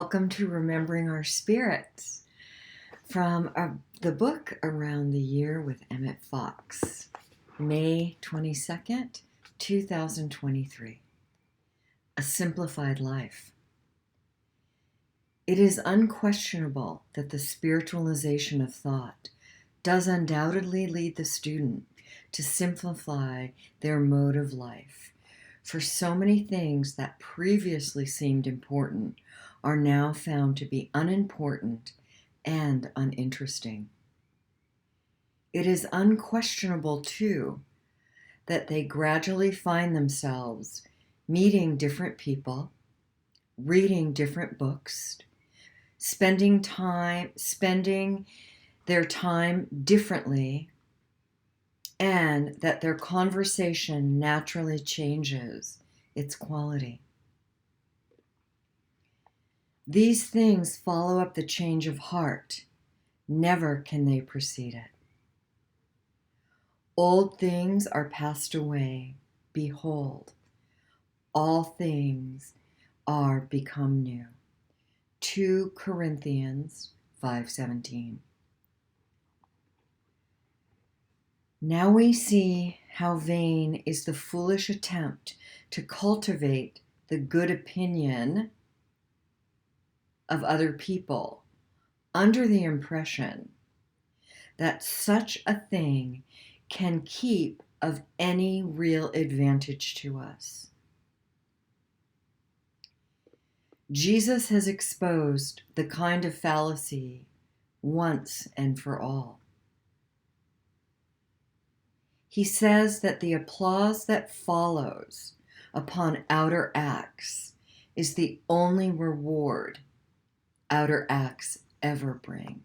Welcome to Remembering Our Spirits from the book Around the Year with Emmett Fox, May 22nd, 2023. A Simplified Life. It is unquestionable that the spiritualization of thought does undoubtedly lead the student to simplify their mode of life, for so many things that previously seemed important are now found to be unimportant and uninteresting. It is unquestionable, too, that they gradually find themselves meeting different people, reading different books, spending their time differently, and that their conversation naturally changes its quality. These things follow up the change of heart. Never can they precede it. Old things are passed away. Behold, all things are become new. 2 Corinthians 5:17. Now we see how vain is the foolish attempt to cultivate the good opinion of other people under the impression that such a thing can keep of any real advantage to us. Jesus has exposed the kind of fallacy once and for all. He says that the applause that follows upon outer acts is the only reward outer acts ever bring,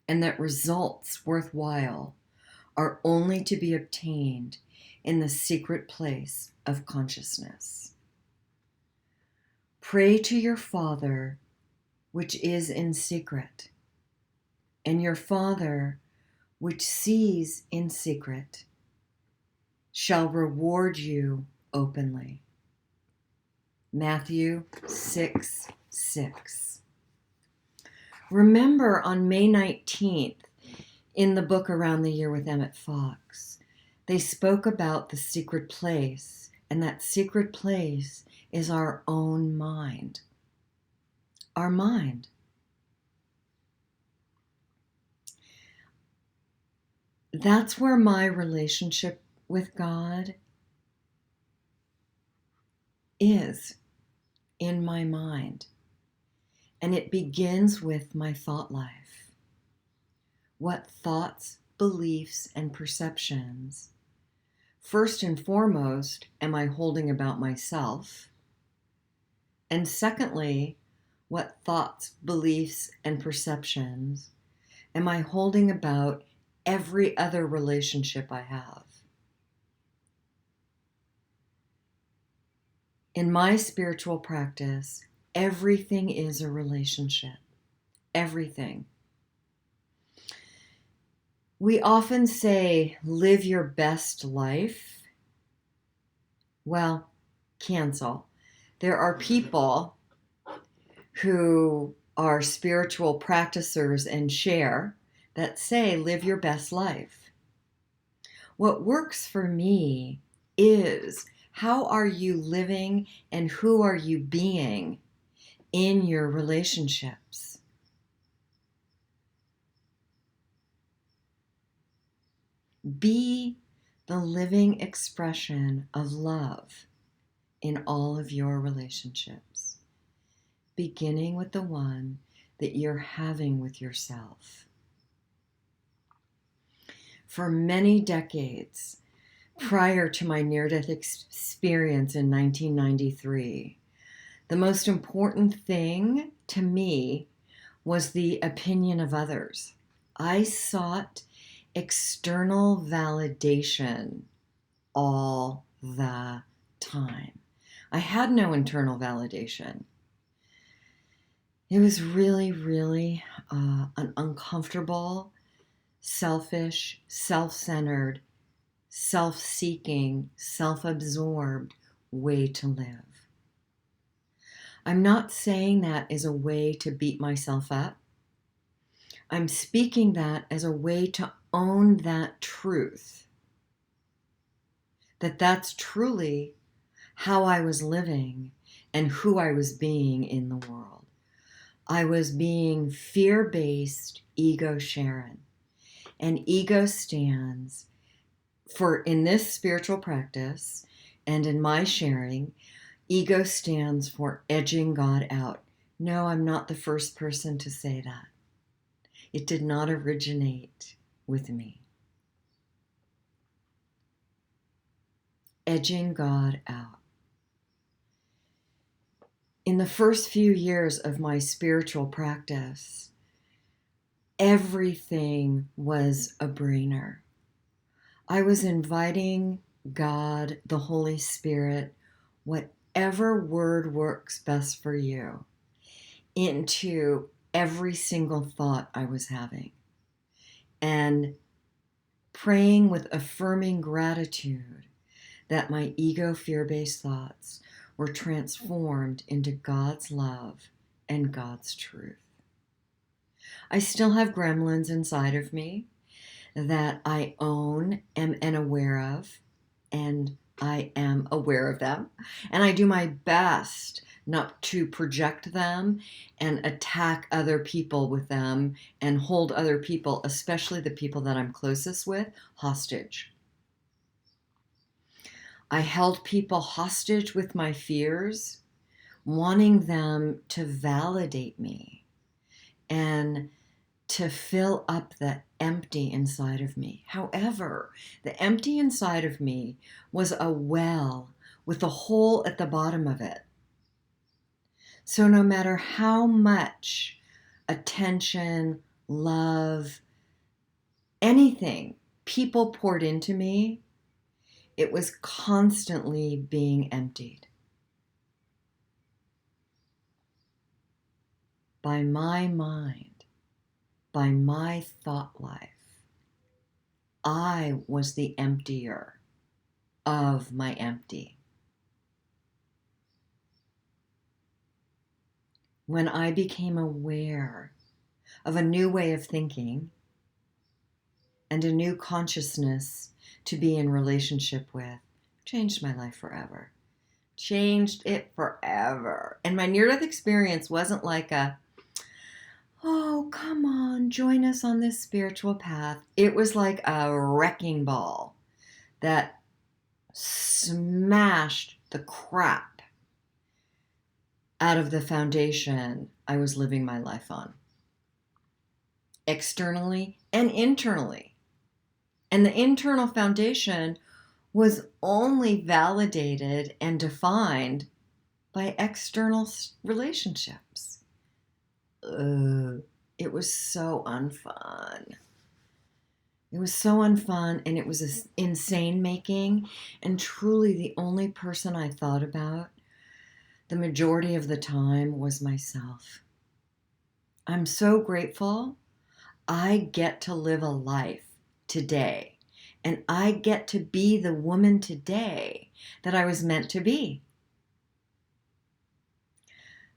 and that results worthwhile are only to be obtained in the secret place of consciousness. Pray to your Father which is in secret, and your Father which sees in secret shall reward you openly. Matthew 6:6. Remember, on May 19th, in the book Around the Year with Emmett Fox, they spoke about the secret place, and that secret place is our own mind. Our mind. That's where my relationship with God is, in my mind. And it begins with my thought life. What thoughts, beliefs, and perceptions, first and foremost, am I holding about myself? And secondly, what thoughts, beliefs, and perceptions am I holding about every other relationship I have? In my spiritual practice, everything is a relationship. Everything. We often say, live your best life. Well, cancel. There are people who are spiritual practicers and share that say, live your best life. What works for me is, how are you living and who are you being in your relationships? Be the living expression of love in all of your relationships, beginning with the one that you're having with yourself. For many decades, prior to my near-death experience in 1993, the most important thing to me was the opinion of others. I sought external validation all the time. I had no internal validation. It was really, really an uncomfortable, selfish, self-centered, self-seeking, self-absorbed way to live. I'm not saying that as a way to beat myself up. I'm speaking that as a way to own that truth, that that's truly how I was living and who I was being in the world. I was being fear-based ego Sharon. And ego stands for, in this spiritual practice and in my sharing, ego stands for edging God out. No, I'm not the first person to say that. It did not originate with me. Edging God out. In the first few years of my spiritual practice, everything was a brainer. I was inviting God, the Holy Spirit, whatever word works best for you, into every single thought I was having, and praying with affirming gratitude that my ego fear-based thoughts were transformed into God's love and God's truth. I still have gremlins inside of me that I own and aware of, and I am aware of them. And I do my best not to project them and attack other people with them and hold other people, especially the people that I'm closest with, hostage. I held people hostage with my fears, wanting them to validate me and to fill up the empty inside of me. However, the empty inside of me was a well with a hole at the bottom of it. So no matter how much attention, love, anything people poured into me, it was constantly being emptied by my mind, by my thought life. I was the emptier of my empty. When I became aware of a new way of thinking and a new consciousness to be in relationship with, changed my life forever. Changed it forever. And my near-death experience wasn't like a, oh, come on, join us on this spiritual path. It was like a wrecking ball that smashed the crap out of the foundation I was living my life on, externally and internally. And the internal foundation was only validated and defined by external relationships. It was so unfun. It was so unfun, and it was insane making, and truly the only person I thought about the majority of the time was myself. I'm so grateful I get to live a life today, and I get to be the woman today that I was meant to be.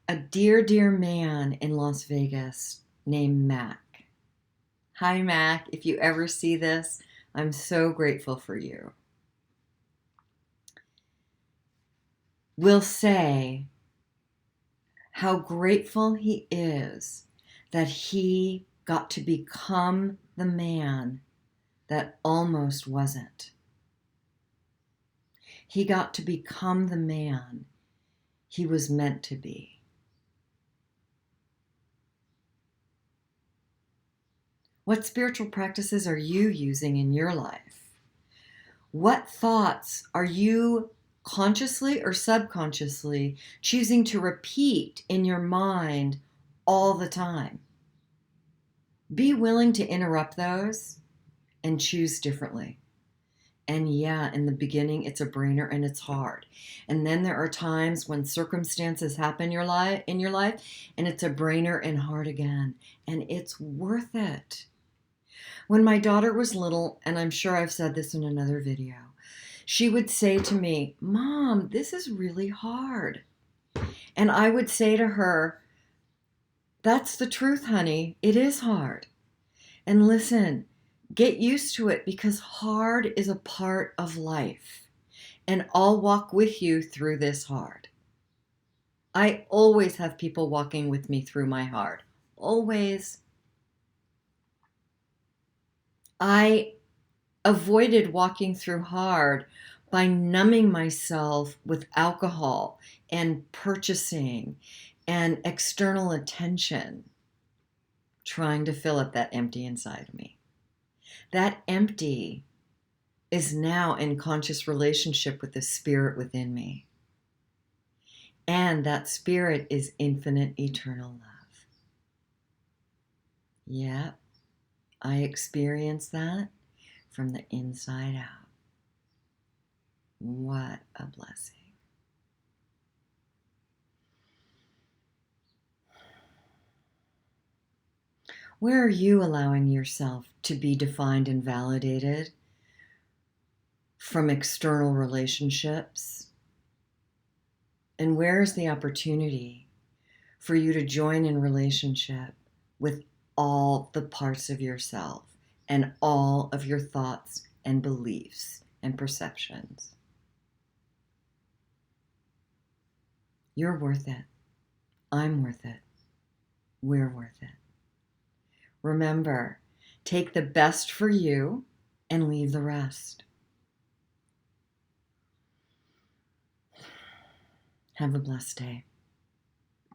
A dear, dear man in Las Vegas named Mac. Hi, Mac. If you ever see this, I'm so grateful for you. Will say how grateful he is that he got to become the man that almost wasn't. He got to become the man he was meant to be. What spiritual practices are you using in your life? What thoughts are you consciously or subconsciously choosing to repeat in your mind all the time? Be willing to interrupt those and choose differently. And yeah, in the beginning, it's a brainer and it's hard. And then there are times when circumstances happen in your life, and it's a brainer and hard again. And it's worth it. When my daughter was little, and I'm sure I've said this in another video, she would say to me, Mom, this is really hard. And I would say to her, that's the truth, honey. It is hard. And listen, get used to it because hard is a part of life. And I'll walk with you through this hard. I always have people walking with me through my hard. Always. I avoided walking through hard by numbing myself with alcohol and purchasing and external attention, trying to fill up that empty inside of me. That empty is now in conscious relationship with the spirit within me. And that spirit is infinite, eternal love. Yeah, I experienced that from the inside out. What a blessing. Where are you allowing yourself to be defined and validated from external relationships? And where is the opportunity for you to join in relationship with all the parts of yourself and all of your thoughts and beliefs and perceptions? You're worth it. I'm worth it. We're worth it. Remember, take the best for you and leave the rest. Have a blessed day.